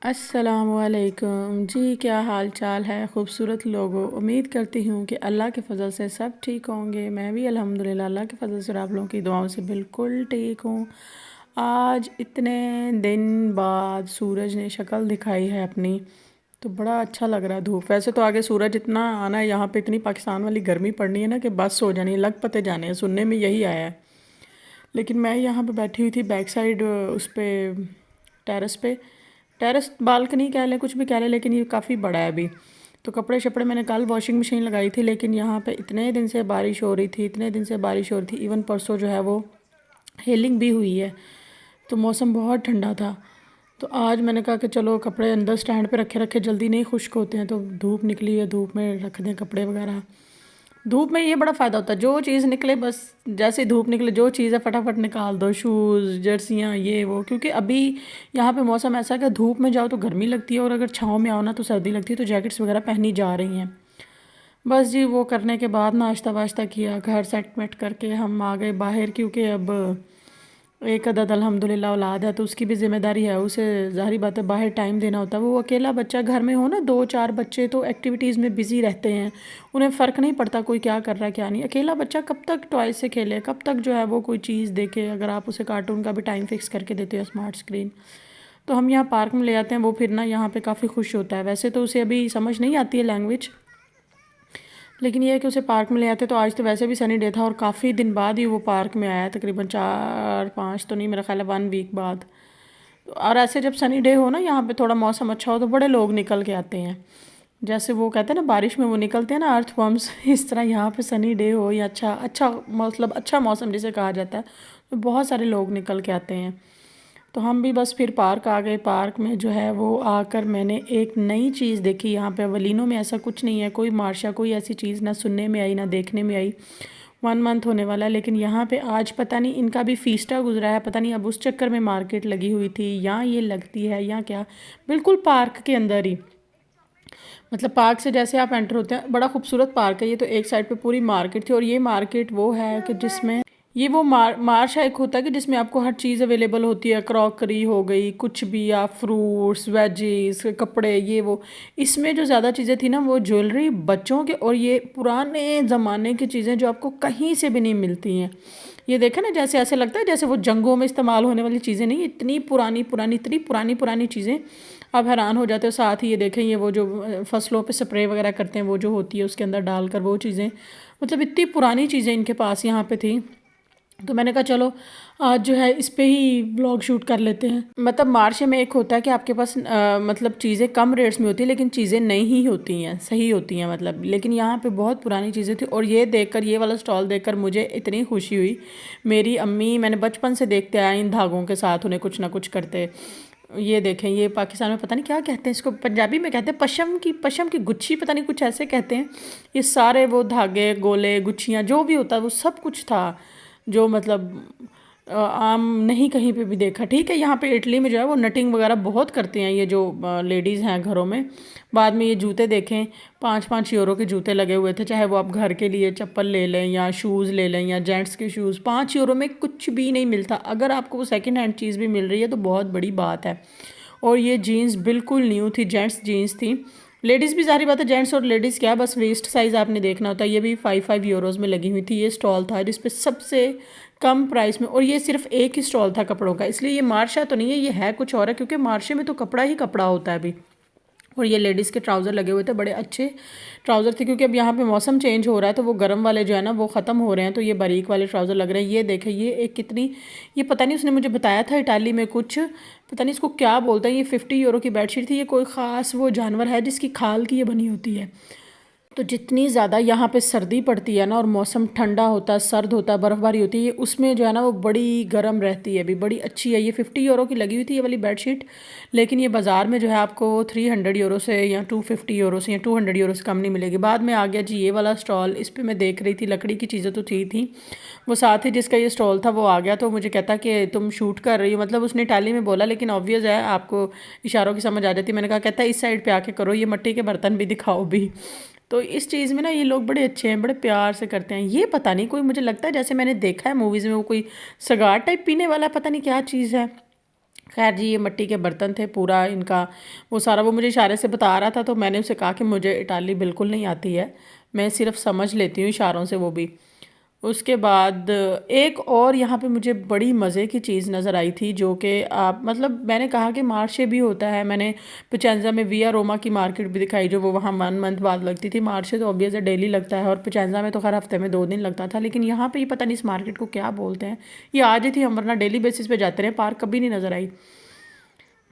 अस्सलामुअलैकुम जी। क्या हाल चाल है खूबसूरत लोगों। उम्मीद करती हूँ कि अल्लाह के फ़ज़ल से सब ठीक होंगे। मैं भी अल्हम्दुलिल्लाह अल्लाह के फ़ज़ल से और आप लोगों की दुआओं से बिल्कुल ठीक हूँ। आज इतने दिन बाद सूरज ने शक्ल दिखाई है अपनी, तो बड़ा अच्छा लग रहा है। धूप वैसे तो आगे सूरज इतना आना है, यहाँ पे इतनी पाकिस्तान वाली गर्मी पड़नी है ना कि बस हो जानी है, लग पते जाने हैं, सुनने में यही आया है। लेकिन मैं यहाँ पे बैठी हुई थी बैक साइड, उस पे टेरेस पे, टेरेस बालकनी कह लें, कुछ भी कह लें, लेकिन ये काफ़ी बड़ा है अभी। तो कपड़े शपड़े मैंने कल वॉशिंग मशीन लगाई थी, लेकिन यहाँ पे इतने दिन से बारिश हो रही थी, इतने दिन से बारिश हो रही थी, इवन परसों जो है वो हेलिंग भी हुई है, तो मौसम बहुत ठंडा था। तो आज मैंने कहा कि चलो कपड़े अंदर स्टैंड पे रखे रखे जल्दी नहीं खुश्क होते हैं, तो धूप निकली है, धूप में रख दें कपड़े वगैरह। धूप में ये बड़ा फ़ायदा होता है, जो चीज़ निकले बस, जैसे धूप निकले जो चीज़ है फटाफट निकाल दो, शूज़ जर्सियाँ ये वो। क्योंकि अभी यहाँ पे मौसम ऐसा है कि धूप में जाओ तो गर्मी लगती है, और अगर छाँव में आओ ना तो सर्दी लगती है, तो जैकेट्स वगैरह पहनी जा रही हैं। बस जी, वो करने के बाद नाश्ता वाश्ता किया, घर सेट मेट करके हम आ गए बाहर, क्योंकि अब एक अदद अल्हम्दुलिल्लाह औलाद है, तो उसकी भी ज़िम्मेदारी है, उसे ज़ाहिर बात है बाहर टाइम देना होता है। वो अकेला बच्चा घर में हो ना, 2-4 बच्चे तो एक्टिविटीज़ में बिज़ी रहते हैं, उन्हें फ़र्क नहीं पड़ता कोई क्या कर रहा है क्या नहीं। अकेला बच्चा कब तक टॉय से खेले, कब तक जो है वो कोई चीज़ देखे, अगर आप उसे कार्टून का भी टाइम फ़िक्स करके देते हो स्मार्ट स्क्रीन। तो हम यहाँ पार्क में ले आते हैं, वो फिर ना यहाँ पे काफ़ी खुश होता है। वैसे तो उसे अभी समझ नहीं आती है लैंग्वेज, लेकिन ये है कि उसे पार्क में ले आते। तो आज तो वैसे भी सनी डे था, और काफ़ी दिन बाद ही वो पार्क में आया, तकरीबन 4-5 तो नहीं, मेरा ख्याल है 1 वीक बाद। और ऐसे जब सनी डे हो ना, यहाँ पे थोड़ा मौसम अच्छा हो, तो बड़े लोग निकल के आते हैं। जैसे वो कहते हैं ना बारिश में वो निकलते हैं ना अर्थवर्म्स, इस तरह यहाँ पे सनी डे हो या अच्छा अच्छा मतलब अच्छा मौसम जिसे कहा जाता है, तो बहुत सारे लोग निकल के आते हैं। तो हम भी बस फिर पार्क आ गए। पार्क में जो है वो आकर मैंने एक नई चीज़ देखी। यहाँ पे अवलिनों में ऐसा कुछ नहीं है, कोई मार्शा कोई ऐसी चीज़ ना सुनने में आई ना देखने में आई। 1 मंथ होने वाला है, लेकिन यहाँ पे आज पता नहीं इनका भी फीस्टा गुजरा है, पता नहीं अब उस चक्कर में मार्केट लगी हुई थी या ये लगती है या क्या। बिल्कुल पार्क के अंदर ही, मतलब पार्क से जैसे आप एंटर होते हैं, बड़ा खूबसूरत पार्क है ये। तो एक साइड पे पूरी मार्केट थी, और ये मार्केट वो है कि जिसमें ये वो मार्शा एक होता है कि जिसमें आपको हर चीज़ अवेलेबल होती है, क्रॉकरी हो गई, कुछ भी, या फ्रूट्स वेजीज कपड़े ये वो। इसमें जो ज़्यादा चीज़ें थी ना, वो ज्वेलरी बच्चों के, और ये पुराने ज़माने की चीज़ें जो आपको कहीं से भी नहीं मिलती हैं। ये देखें ना, जैसे ऐसे लगता है जैसे वो जंगों में इस्तेमाल होने वाली चीज़ें नहीं, इतनी पुरानी पुरानी, इतनी पुरानी पुरानी चीज़ें, आप हैरान हो जाते हो। साथ ही ये देखें, ये वो जो फसलों पे स्प्रे वगैरह करते हैं, वो जो होती है उसके अंदर डालकर वो चीज़ें, मतलब इतनी पुरानी चीज़ें इनके पास यहाँ पे थी। तो मैंने कहा चलो आज जो है इस पे ही ब्लॉग शूट कर लेते हैं। मतलब मार्शे में एक होता है कि आपके पास मतलब चीज़ें कम रेट्स में होती है, लेकिन चीज़ें नई ही होती हैं, सही होती हैं मतलब। लेकिन यहाँ पे बहुत पुरानी चीज़ें थी, और ये देखकर, ये वाला स्टॉल देखकर मुझे इतनी खुशी हुई। मेरी अम्मी, मैंने बचपन से देखते आया इन धागों के साथ उन्हें कुछ ना कुछ करते। ये देखें, ये पाकिस्तान में पता नहीं क्या कहते हैं इसको, पंजाबी में कहते हैं पशम की गुच्छी, पता नहीं कुछ ऐसे कहते हैं। ये सारे वो धागे गोले गुच्छियाँ जो भी होता है वो सब कुछ था, जो मतलब आम नहीं कहीं पे भी देखा। ठीक है, यहाँ पे इटली में जो है वो नटिंग वगैरह बहुत करते हैं ये जो लेडीज़ हैं घरों में। बाद में ये जूते देखें, 5-5 यूरो के जूते लगे हुए थे, चाहे वो आप घर के लिए चप्पल ले लें या शूज़ ले लें या जेंट्स के शूज़। 5 यूरो में कुछ भी नहीं मिलता। अगर आपको वो सेकेंड हैंड चीज़ भी मिल रही है तो बहुत बड़ी बात है। और ये जीन्स बिल्कुल न्यू थी, जेंट्स जीन्स थी। लेडीज़ भी, सारी बात है, जेंट्स और लेडीज़ क्या, बस वेस्ट साइज़ आपने देखना होता है। ये भी 5-5 यूरोज़ में लगी हुई थी। ये स्टॉल था जिसपे सबसे कम प्राइस में, और ये सिर्फ एक ही स्टॉल था कपड़ों का, इसलिए ये मार्शा तो नहीं है, ये है कुछ और है, क्योंकि मार्शे में तो कपड़ा ही कपड़ा होता है अभी। और ये लेडीज़ के ट्राउज़र लगे हुए थे, बड़े अच्छे ट्राउज़र थे, क्योंकि अब यहाँ पे मौसम चेंज हो रहा है, तो वो गर्म वाले जो है ना वो ख़त्म हो रहे हैं, तो ये बारीक वाले ट्राउज़र लग रहे हैं। ये देखें, ये एक कितनी, ये पता नहीं, उसने मुझे बताया था इटाली में कुछ, पता नहीं इसको क्या बोलते हैं। ये 50 यूरो की बेडशीट थी। ये कोई ख़ास वो जानवर है जिसकी खाल की ये बनी होती है। तो जितनी ज़्यादा यहाँ पे सर्दी पड़ती है ना, और मौसम ठंडा होता है, सर्द होता है, बर्फ़बारी होती है, ये उसमें जो है ना वो बड़ी गर्म रहती है, अभी बड़ी अच्छी है। ये 50 यूरो की लगी हुई थी ये वाली बेडशीट, लेकिन ये बाज़ार में जो है आपको 300 यूरो से या 250 यूरो से या 200 यूरो से कम नहीं मिलेगी। बाद में आ गया जी ये वाला स्टॉल, इस पर मैं देख रही थी, लकड़ी की चीज़ें तो थी वो साथ ही जिसका ये स्टॉल था वो आ गया, तो मुझे कहता कि तुम शूट कर रही हो, मतलब उसने इटाली में बोला, लेकिन ऑब्वियस है आपको इशारों की समझ आ जाती। मैंने कहा, कहता इस साइड पे आके करो, ये मिट्टी के बर्तन भी दिखाओ भी। तो इस चीज़ में ना ये लोग बड़े अच्छे हैं, बड़े प्यार से करते हैं। ये पता नहीं, कोई मुझे लगता है जैसे मैंने देखा है मूवीज़ में, वो कोई सगार टाइप पीने वाला, पता नहीं क्या चीज़ है। खैर जी, ये मिट्टी के बर्तन थे पूरा इनका, वो सारा वो मुझे इशारे से बता रहा था, तो मैंने उसे कहा कि मुझे इटाली बिल्कुल नहीं आती है, मैं सिर्फ समझ लेती हूँ इशारों से, वो भी। उसके बाद एक और यहाँ पे मुझे बड़ी मज़े की चीज़ नज़र आई थी, जो कि आप मतलब मैंने कहा कि मार्शे भी होता है, मैंने पिचेंजा में विया रोमा की मार्केट भी दिखाई, जो वो वहाँ 1 मंथ बाद लगती थी। मार्शे तो ऑब्वियस है डेली लगता है, और पिचेंजा में तो खैर हफ्ते में 2 दिन लगता था, लेकिन यहाँ पे ये पता नहीं इस मार्केट को क्या बोलते हैं। ये आज ही थी, हम वरना डेली बेसिस पे जाते रहे, पार्क कभी नहीं नज़र आई।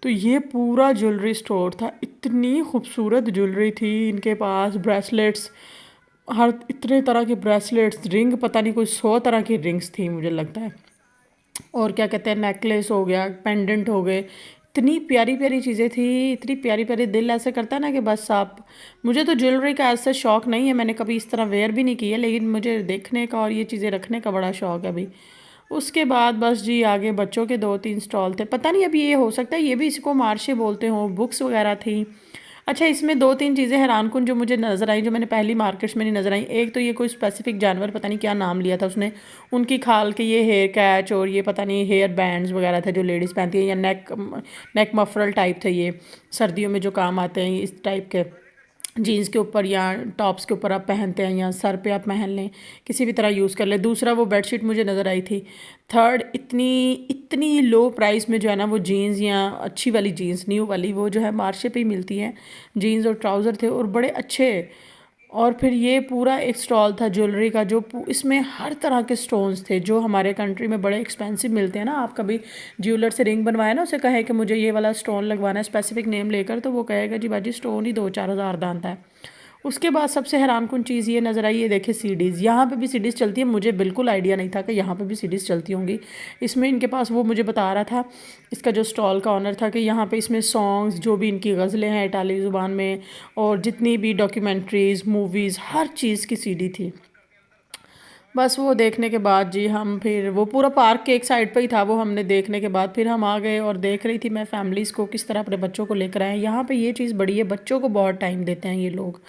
तो ये पूरा ज्वेलरी स्टोर था, इतनी खूबसूरत ज्वेलरी थी इनके पास, ब्रेसलेट्स, हर इतने तरह के ब्रेसलेट्स, रिंग, पता नहीं कोई 100 तरह की रिंग्स थी मुझे लगता है, और क्या कहते हैं, नेकलेस हो गया, पेंडेंट हो गए, इतनी प्यारी प्यारी चीज़ें थी, इतनी प्यारी प्यारी, दिल ऐसे करता है ना कि बस आप। मुझे तो ज्वेलरी का ऐसा शौक नहीं है, मैंने कभी इस तरह वेयर भी नहीं किया, लेकिन मुझे देखने का और ये चीज़ें रखने का बड़ा शौक है अभी। उसके बाद बस जी आगे बच्चों के 2-3 स्टॉल थे, पता नहीं अभी ये हो सकता है ये भी इसको मार्शे बोलते हो, बुक्स वगैरह थी। अच्छा, इसमें 2-3 चीज़ें हैरानकुन जो मुझे नज़र आई, जो मैंने पहली मार्केट्स में नहीं नज़र आई। एक तो ये कोई स्पेसिफिक जानवर, पता नहीं क्या नाम लिया था उसने, उनकी खाल के ये हेयर कैच, और ये पता नहीं हेयर बैंड्स वगैरह थे जो लेडीज़ पहनती हैं, या नेक मफरल टाइप थे ये, सर्दियों में जो काम आते हैं इस टाइप के, जीन्स के ऊपर या टॉप्स के ऊपर आप पहनते हैं, या सर पे आप पहन लें, किसी भी तरह यूज़ कर लें। दूसरा वो बेडशीट मुझे नज़र आई थी। थर्ड, इतनी इतनी लो प्राइस में जो है ना वो जीन्स, या अच्छी वाली जीन्स न्यू वाली, वो जो है मार्शे पे ही मिलती हैं, जीन्स और ट्राउज़र थे और बड़े अच्छे। और फिर ये पूरा एक स्टॉल था ज्वेलरी का, जो इसमें हर तरह के स्टोन्स थे जो हमारे कंट्री में बड़े एक्सपेंसिव मिलते हैं ना। आप कभी ज्वेलर से रिंग बनवाए ना, उसे कहे कि मुझे ये वाला स्टोन लगवाना है स्पेसिफिक नेम लेकर, तो वो कहेगा जी बाजी स्टोन ही 2-4 हज़ार दाम है। उसके बाद सबसे हैरानकुन चीज़ ये नज़र आई, ये देखिए सीडीज़, यहाँ पे भी सीडीज़ चलती है, मुझे बिल्कुल आइडिया नहीं था कि यहाँ पे भी सीडीज़ चलती होंगी। इसमें इनके पास, वो मुझे बता रहा था इसका जो स्टॉल का ऑनर था, कि यहाँ पे इसमें सॉन्ग्स, जो भी इनकी गज़लें हैं इटाली ज़ुबान में, और जितनी भी डॉक्यूमेंट्रीज़, मूवीज़, हर चीज़ की सीडी थी। बस वो देखने के बाद जी हम फिर, वो पूरा पार्क के एक साइड पे ही था, वो हमने देखने के बाद फिर हम आ गए, और देख रही थी मैं फैमिलीज़ को किस तरह अपने बच्चों को लेकर आए। यहाँ पे ये चीज़ बड़ी है, बच्चों को बहुत टाइम देते हैं ये लोग,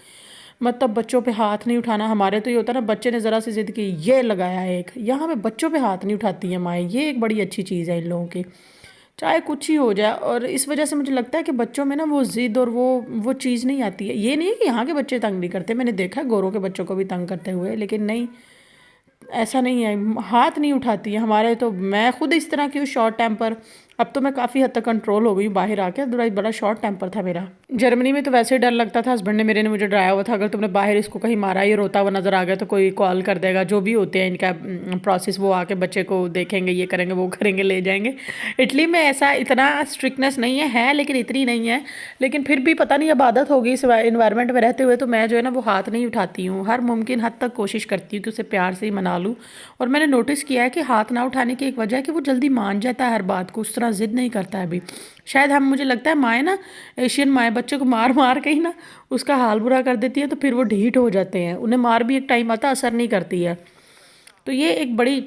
मतलब बच्चों पे हाथ नहीं उठाना। हमारे तो ये होता है ना, बच्चे ने ज़रा सी ज़िद की, ये लगाया एक, यहाँ पे बच्चों पे हाथ नहीं उठाती है माएँ, ये एक बड़ी अच्छी चीज़ है इन लोगों की, चाहे कुछ ही हो जाए। और इस वजह से मुझे लगता है कि बच्चों में ना वो ज़िद और वो चीज़ नहीं आती है। ये नहीं है कि यहाँ के बच्चे तंग नहीं करते, मैंने देखा है गोरों के बच्चों को भी तंग करते हुए, लेकिन नहीं, ऐसा नहीं है, हाथ नहीं उठाती है हमारे। तो मैं खुद इस तरह की हूँ, शॉर्ट टेम्पर। अब तो मैं काफ़ी हद तक कंट्रोल हो गई हूँ बाहर आके, अदरवाइज बड़ा शॉर्ट टेम्पर था मेरा। जर्मनी में तो वैसे ही डर लगता था, हस्बैंड ने मेरे ने मुझे डराया हुआ था, अगर तुमने बाहर इसको कहीं मारा, ये रोता हुआ नजर आ गया तो कोई कॉल कर देगा, जो भी होते हैं इनका प्रोसेस, वो आके बच्चे को देखेंगे, ये करेंगे वो करेंगे, ले जाएंगे। इटली में ऐसा इतना स्ट्रिक्टनेस नहीं है, लेकिन इतनी नहीं है। लेकिन फिर भी पता नहीं अब आदत होगी इस इन्वायरमेंट में रहते हुए, तो मैं जो है ना वो हाथ नहीं उठाती हूँ, हर मुमकिन हद तक कोशिश करती हूँ कि उसे प्यार से ही मना लूँ। और मैंने नोटिस किया है कि हाथ ना उठाने की एक वजह है कि वो जल्दी मान जाता है हर बात को, उस तरह ज़िद नहीं करता है अभी। शायद हम, मुझे लगता है माएँ ना, एशियन माएँ बच्चे को मार मार के ही ना उसका हाल बुरा कर देती है, तो फिर वो ढीठ हो जाते हैं, उन्हें मार भी एक टाइम आता असर नहीं करती है। तो ये एक बड़ी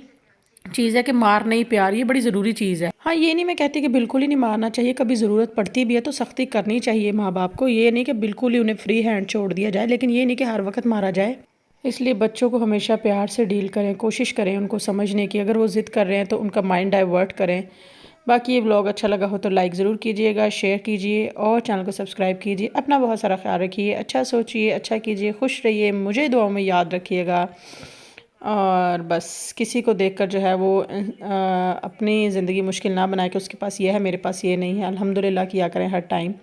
चीज़ है कि मार नहीं प्यार, ये बड़ी ज़रूरी चीज़ है। हाँ, ये नहीं मैं कहती कि बिल्कुल ही नहीं मारना चाहिए, कभी ज़रूरत पड़ती भी है तो सख्ती करनी चाहिए माँ बाप को, ये नहीं कि बिल्कुल ही उन्हें फ्री हैंड छोड़ दिया जाए, लेकिन ये नहीं कि हर वक्त मारा जाए। इसलिए बच्चों को हमेशा प्यार से डील करें, कोशिश करें उनको समझने की, अगर वो ज़िद कर रहे हैं तो उनका माइंड डाइवर्ट करें। बाकी ये व्लॉग अच्छा लगा हो तो लाइक ज़रूर कीजिएगा, शेयर कीजिए और चैनल को सब्सक्राइब कीजिए। अपना बहुत सारा ख्याल रखिए, अच्छा सोचिए, अच्छा कीजिए, खुश रहिए, मुझे दुआओं में याद रखिएगा। और बस किसी को देखकर जो है वो अपनी ज़िंदगी मुश्किल ना बनाए कि उसके पास ये है मेरे पास ये नहीं है। अल्हम्दुलिल्लाह किया करें हर टाइम,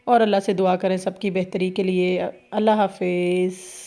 और अल्लाह से दुआ करें सबकी बेहतरी के लिए। अल्लाह हाफिज़।